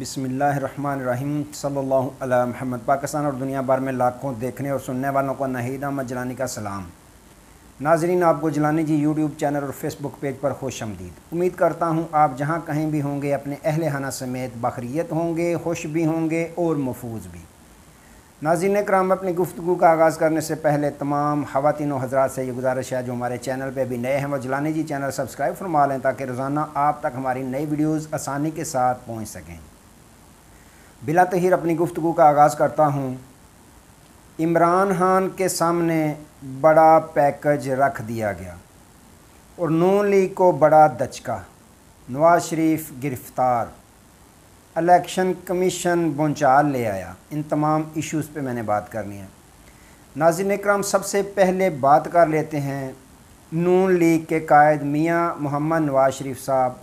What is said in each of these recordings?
बिस्मिल्लाहिर्रहमानिर्रहीम सल्लल्लाहु अला मुहम्मद। पाकिस्तान और दुनिया भर में लाखों देखने और सुनने वालों को नाहिद अहमद जिलानी का सलाम। नाजरीन, आपको जिलानी जी यूट्यूब चैनल और फेसबुक पेज पर खुश आमदीद। उम्मीद करता हूँ आप जहाँ कहीं भी होंगे अपने अहले खाना समेत बखरियत होंगे, खुश भी होंगे और महफूज भी। नाज़रीन कराम, अपनी गुफ्तगू का आगाज़ करने से पहले तमाम ख़वातीन व हज़रात से ये गुजारिश है जो हमारे चैनल पे भी नए हैं वो जिलानी जी चैनल सब्सक्राइब फरमा लें ताकि रोज़ाना आप तक हमारी नई वीडियोज़ आसानी के साथ पहुँच सकें। बिला तहीर अपनी गुफ्तगू का आगाज़ करता हूँ। इमरान खान के सामने बड़ा पैकेज रख दिया गया और नून लीग को बड़ा दचका। नवाज शरीफ गिरफ़्तार, इलेक्शन कमीशन भूचाल ले आया। इन तमाम इश्यूज़ पे मैंने बात करनी है। नाज़रीन इकराम, सबसे पहले बात कर लेते हैं नून लीग के कायद मियाँ मोहम्मद नवाज शरीफ साहब,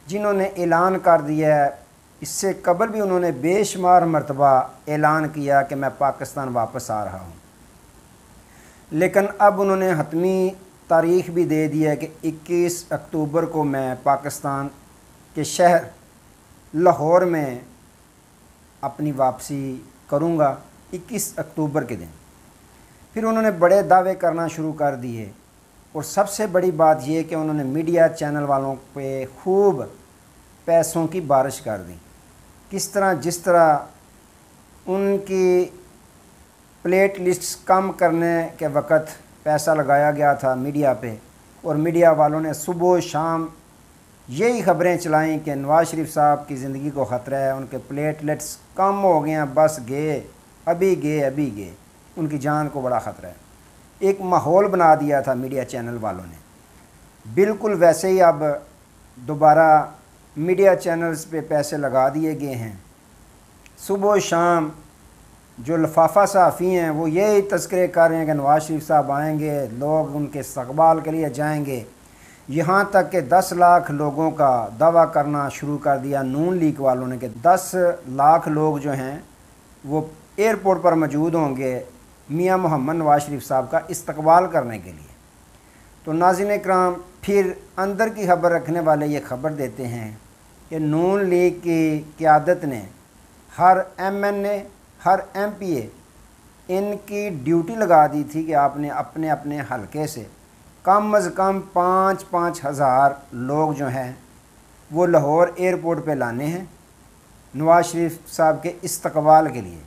जिन्होंने ऐलान कर दिया है। इससे कबल भी उन्होंने बेशुमार मरतबा ऐलान किया कि मैं पाकिस्तान वापस आ रहा हूँ, लेकिन अब उन्होंने हतमी तारीख़ भी दे दी है कि 21 अक्टूबर को मैं पाकिस्तान के शहर लाहौर में अपनी वापसी करूँगा, 21 अक्टूबर के दिन। फिर उन्होंने बड़े दावे करना शुरू कर दिए और सबसे बड़ी बात यह कि उन्होंने मीडिया चैनल वालों पे खूब पैसों की बारिश कर दी। किस तरह, जिस तरह उनकी प्लेट लिस्ट कम करने के वक़्त पैसा लगाया गया था मीडिया पे, और मीडिया वालों ने सुबह शाम यही ख़बरें चलाईं कि नवाज शरीफ साहब की ज़िंदगी को ख़तरा है, उनके प्लेटलेट्स कम हो गए हैं, बस गए, अभी गए, उनकी जान को बड़ा ख़तरा है। एक माहौल बना दिया था मीडिया चैनल वालों ने। बिल्कुल वैसे ही अब दोबारा मीडिया चैनल्स पे पैसे लगा दिए गए हैं। सुबह शाम जो लफाफा सहाफ़ी हैं वो यही तस्करे कर रहे हैं कि नवाज शरीफ साहब आएंगे, लोग उनके इस्तकबाल के लिए जाएंगे। यहाँ तक कि 10 लाख लोगों का दावा करना शुरू कर दिया नून लीग वालों ने कि 10 लाख लोग जो हैं वो एयरपोर्ट पर मौजूद होंगे मियाँ मोहम्मद नवाज शरीफ साहब का इस्तकबाल करने के लिए। तो नाज़रीन इकराम, फिर अंदर की खबर रखने वाले ये खबर देते हैं कि नून लीग की क़यादत ने हर MNA, हर MPA इनकी ड्यूटी लगा दी थी कि आपने अपने अपने हलके से कम अज़ कम 5-5 हज़ार लोग जो हैं वो लाहौर एयरपोर्ट पे लाने हैं नवाज शरीफ साहब के इस्तकबाल के लिए।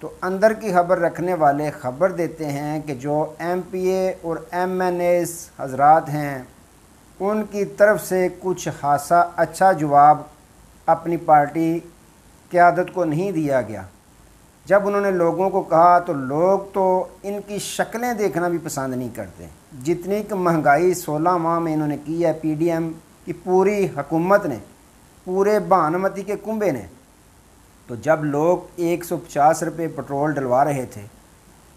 तो अंदर की खबर रखने वाले ख़बर देते हैं कि जो MPA और MNAs हजरात हैं उनकी तरफ से कुछ खासा अच्छा जवाब अपनी पार्टी क़यादत को नहीं दिया गया। जब उन्होंने लोगों को कहा तो लोग तो इनकी शक्लें देखना भी पसंद नहीं करते। जितनी कि महंगाई 16 माह में इन्होंने की है, PDM की पूरी हुकूमत ने, पूरे भानुमती के कुंबे ने। तो जब लोग 150 रुपये पेट्रोल डलवा रहे थे,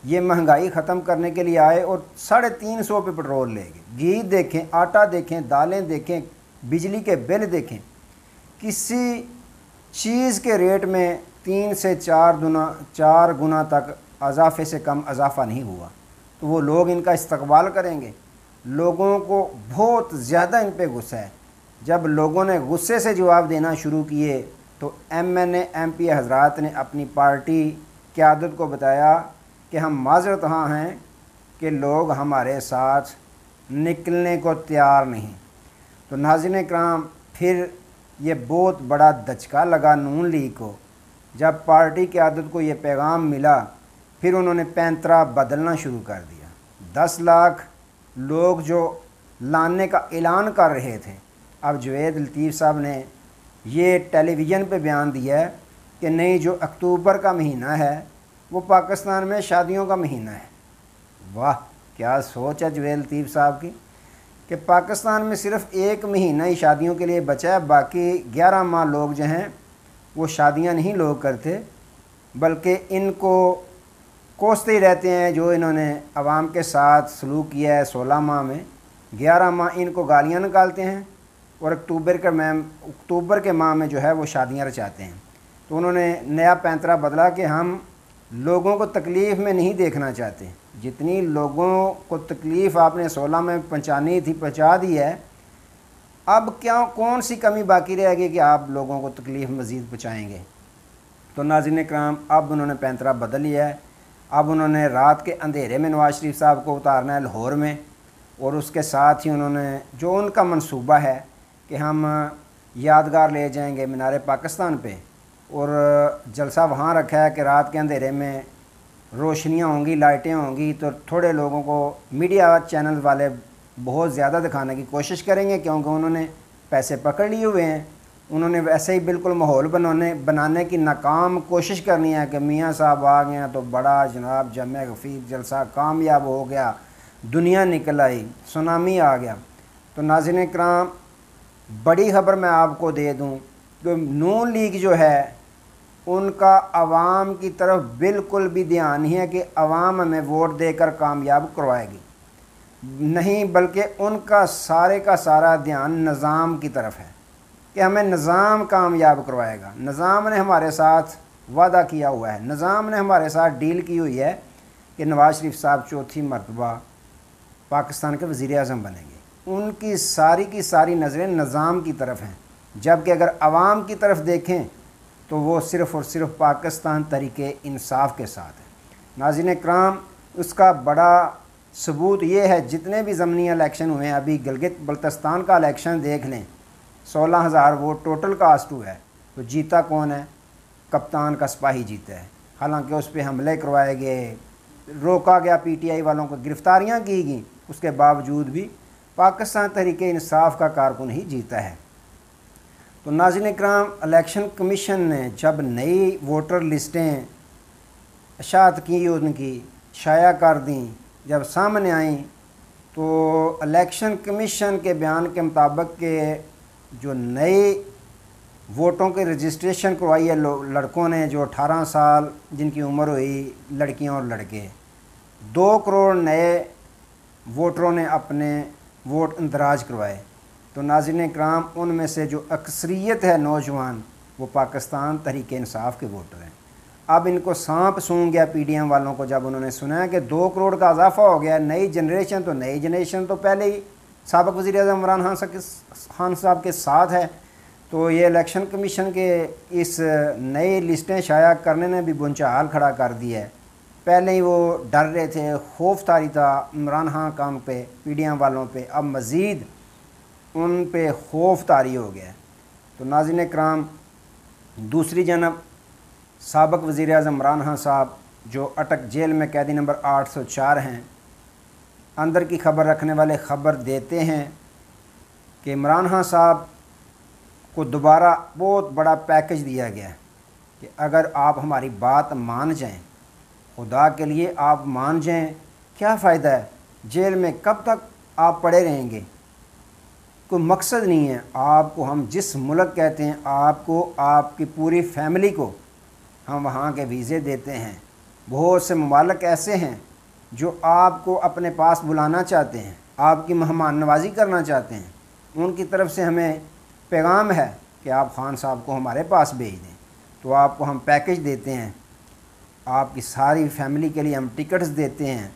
ये महंगाई ख़त्म करने के लिए आए और 350 पे पेट्रोल ले गए। घी देखें, आटा देखें, दालें देखें, बिजली के बिल देखें, किसी चीज़ के रेट में 3 से 4 गुना तक अजाफे से कम अजाफा नहीं हुआ। तो वो लोग इनका इस्तकबाल करेंगे। लोगों को बहुत ज़्यादा इन पे गुस्सा है। जब लोगों ने गुस्से से जवाब देना शुरू किए तो MNA MPA हजरात ने अपनी पार्टी क़यादत को बताया कि हम माज़रत हाँ हैं कि लोग हमारे साथ निकलने को तैयार नहीं। तो नाज़रीन इकराम, फिर ये बहुत बड़ा दचका लगा नून लीग को। जब पार्टी क़यादत को ये पैगाम मिला, फिर उन्होंने पैंतरा बदलना शुरू कर दिया। 10 लाख लोग जो लाने का ऐलान कर रहे थे, अब जवेद लतीफ़ साहब ने ये टेलीविज़न पे बयान दिया है कि नहीं, जो अक्टूबर का महीना है वो पाकिस्तान में शादियों का महीना है। वाह, क्या सोच है जवेद लतीफ़ साहब की कि पाकिस्तान में सिर्फ़ 1 महीना ही शादियों के लिए बचा है। बाकी 11 माह लोग जो हैं वो शादियां नहीं लोग करते, बल्कि इनको कोसते ही रहते हैं। जो इन्होंने आवाम के साथ सलूक किया है 16 माह में, 11 माह इनको गालियां निकालते हैं और अक्टूबर के माह में जो है वो शादियां रचाते हैं। तो उन्होंने नया पैंतरा बदला कि हम लोगों को तकलीफ़ में नहीं देखना चाहते। जितनी लोगों को तकलीफ़ आपने 16 में पहुँचानी थी, पहुँचा दी है। अब क्या कौन सी कमी बाकी रहेगी कि आप लोगों को तकलीफ़ मज़ीद पहुँचाएँगे। तो नाज़रीन कराम, अब उन्होंने पैंतरा बदल लिया है। अब उन्होंने रात के अंधेरे में नवाज़ शरीफ साहब को उतारना है लाहौर में, और उसके साथ ही उन्होंने जो उनका मंसूबा है कि हम यादगार ले जाएंगे मीनार पाकिस्तान पे, और जलसा वहाँ रखा है कि रात के अंधेरे में रोशनियाँ होंगी, लाइटें होंगी, तो थोड़े लोगों को मीडिया चैनल वाले बहुत ज़्यादा दिखाने की कोशिश करेंगे, क्योंकि उन्होंने पैसे पकड़ लिए हुए हैं। उन्होंने वैसे ही बिल्कुल माहौल बनाने की नाकाम कोशिश करनी है कि मियाँ साहब आ गए हैं तो बड़ा जनाब जमे गफ़ीर जलसा कामयाब हो गया, दुनिया निकल आई, सुनामी आ गया। तो नाज़रीन कराम, बड़ी ख़बर मैं आपको दे दूं कि नून लीग जो है उनका आवाम की तरफ बिल्कुल भी ध्यान नहीं है कि आवाम हमें वोट देकर कामयाब करवाएगी, नहीं, बल्कि उनका सारे का सारा ध्यान निज़ाम की तरफ है कि हमें निज़ाम कामयाब करवाएगा। निज़ाम ने हमारे साथ वादा किया हुआ है, निज़ाम ने हमारे साथ डील की हुई है कि नवाज़ शरीफ साहब चौथी मरतबा पाकिस्तान के वज़ीर-ए-आज़म बनेंगे। उनकी सारी की सारी नज़रें निज़ाम की तरफ हैं, जबकि अगर आवाम की तरफ देखें तो वो सिर्फ़ और सिर्फ पाकिस्तान तरीके इंसाफ के साथ है। नाज़रीन कराम, उसका बड़ा सबूत ये है, जितने भी ज़मनी इलेक्शन हुए हैं, अभी गिलगित बल्तिस्तान का इलेक्शन देख लें, 16,000 वोट टोटल कास्ट हुआ है, तो जीता कौन है? कप्तान का सिपाही जीता है। हालांकि उस पर हमले करवाए गए, रोका गया, PTI वालों को गिरफ्तारियां की गई, उसके बावजूद भी पाकिस्तान तहरीके इंसाफ का कारकुन ही जीता है। तो नाज़रीन कराम, इलेक्शन कमीशन ने जब नई वोटर लिस्टें अशात की, उनकी शाया कर दी, जब सामने आई, तो इलेक्शन कमीशन के बयान के मुताबिक के जो नए वोटों की रजिस्ट्रेशन करवाई है लड़कों ने, जो 18 साल जिनकी उम्र हुई, लड़कियां और लड़के, 2 करोड़ नए वोटरों ने अपने वोट इंदराज करवाए। तो नाज़रीन कराम, उनमें से जो अक्सरियत है नौजवान, वो पाकिस्तान तहरीके इंसाफ के वोटर हैं। अब इनको सांप सूंघ गया PDM वालों को, जब उन्होंने सुना है कि 2 करोड़ का इजाफा हो गया। नई जनरेशन तो पहले ही साबिक़ वज़ीर-ए-आज़म इमरान खान साहब के साथ है, तो ये इलेक्शन कमीशन के इस नई लिस्टें शाया करने ने भी बुंचाहाल खड़ा कर दिया है। पहले ही वो डर रहे थे, खौफ तारी था इमरान खान पे, PDM वालों पे, अब मज़ीद उन पे खौफ तारी हो गया है। तो नाज़रीन कराम, दूसरी जानब साबिक़ वज़ीर-ए-आज़म इमरान खान साहब जो अटक जेल में कैदी नंबर 804 हैं, अंदर की खबर रखने वाले खबर देते हैं कि इमरान खान साहब को दोबारा बहुत बड़ा पैकेज दिया गया है कि अगर आप हमारी बात मान जाएं, खुदा के लिए आप मान जाएं, क्या फ़ायदा है जेल में, कब तक आप पड़े रहेंगे, कोई मकसद नहीं है। आपको हम जिस मुल्क कहते हैं, आपको, आपकी पूरी फैमिली को हम वहाँ के वीज़े देते हैं। बहुत से ममालिक ऐसे हैं जो आपको अपने पास बुलाना चाहते हैं, आपकी मेहमान नवाजी करना चाहते हैं, उनकी तरफ से हमें पैगाम है कि आप खान साहब को हमारे पास भेज दें। तो आपको हम पैकेज देते हैं, आपकी सारी फैमिली के लिए हम टिकट्स देते हैं,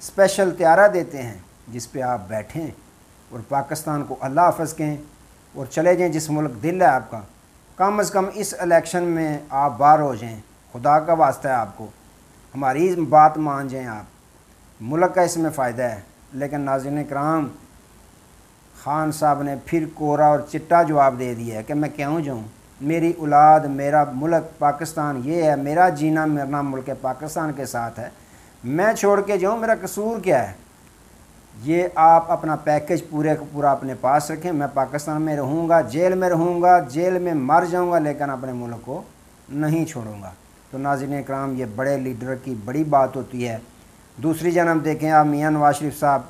स्पेशल त्यारा देते हैं जिस पे आप बैठें और पाकिस्तान को अल्लाह हाफ़िज़ कहें और चले जाएं जिस मुल्क दिल है आपका। कम अज़ कम इस इलेक्शन में आप बाहर हो जाएं, खुदा का वास्ता है आपको, हमारी बात मान जाएं आप, मुल्क का इसमें फ़ायदा है। लेकिन नाज़रीन कराम, खान साहब ने फिर कोरा और चिट्टा जवाब दे दिया है कि मैं क्यों जाऊँ, मेरी औलाद, मेरा मुल्क पाकिस्तान ये है, मेरा जीना मरना मुल्क पाकिस्तान के साथ है, मैं छोड़ के जाऊँ, मेरा कसूर क्या है। ये आप अपना पैकेज पूरे का पूरा अपने पास रखें, मैं पाकिस्तान में रहूँगा, जेल में रहूँगा, जेल में मर जाऊँगा, लेकिन अपने मुल्क को नहीं छोड़ूँगा। तो नाज़रीन इकराम, ये बड़े लीडर की बड़ी बात होती है। दूसरी जानब देखें आप, मियाँ नवाज़ शरीफ साहब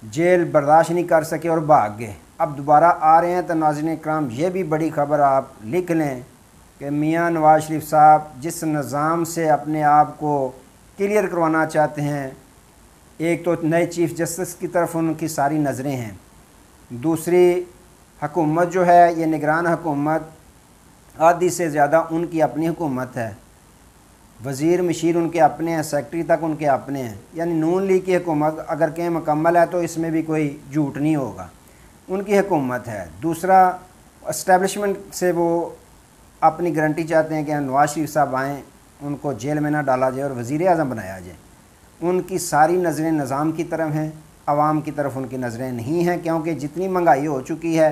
जेल बर्दाश्त नहीं कर सके और भाग गए, अब दोबारा आ रहे हैं। तो नाज़रीन इकराम, ये भी बड़ी ख़बर आप लिख लें कि मियाँ नवाज़ शरीफ साहब जिस निज़ाम से अपने आप को क्लियर करवाना चाहते हैं, एक तो नए चीफ़ जस्टिस की तरफ उनकी सारी नज़रें हैं, दूसरी हुकूमत जो है ये निगरान हुकूमत आधी से ज़्यादा उनकी अपनी हुकूमत है, वज़ीर मशीर उनके अपने हैं, सेक्रेटरी तक उनके अपने हैं, यानी नून लीग की हुकूमत अगर कहीं मुकम्मल है तो इसमें भी कोई झूठ नहीं होगा। उनकी हुकूमत है। दूसरा, इस्टेब्लिशमेंट से वो अपनी गारंटी चाहते हैं कि नवाज शरीफ साहब आएँ, उनको जेल में ना डाला जाए और वज़ीर आज़म बनाया जाए। उनकी सारी नज़रें निज़ाम की तरफ हैं, आवाम की तरफ उनकी नज़रें नहीं हैं, क्योंकि जितनी महंगाई हो चुकी है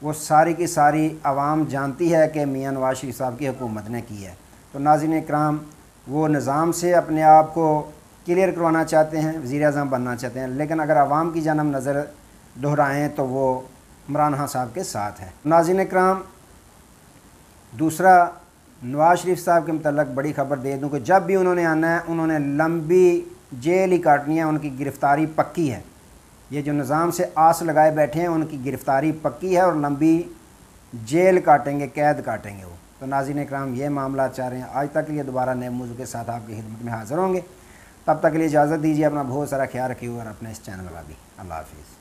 वो सारी की सारी आवाम जानती है कि मियाँ नवाज शरीफ साहब की हुकूमत ने की है। तो नाज़रीन इकराम, वो निज़ाम से अपने आप को क्लियर करवाना चाहते हैं, वज़ीर आज़म बनना चाहते हैं, लेकिन अगर आवाम की जानब नज़र दोहराएँ तो वो इमरान खान साहब के साथ है। नाज़रीन इकराम, दूसरा, नवाज शरीफ साहब के मतलब बड़ी ख़बर दे दूँ कि जब भी उन्होंने आना है उन्होंने लंबी जेल ही काटनी है, उनकी गिरफ़्तारी पक्की है। ये जो निज़ाम से आस लगाए बैठे हैं उनकी गिरफ़्तारी पक्की है और लंबी जेल काटेंगे, कैद काटेंगे वो। तो नाज़रीन इकराम, ये मामला चाह रहे हैं। आज तक के लिए दोबारा नए मौजू के साथ आपकी खिदमत में हाज़िर होंगे। तब तक के लिए इजाज़त दीजिए। अपना बहुत सारा ख्याल रखिए और अपने इस चैनल का भी। अल्लाह हाफ़िज़।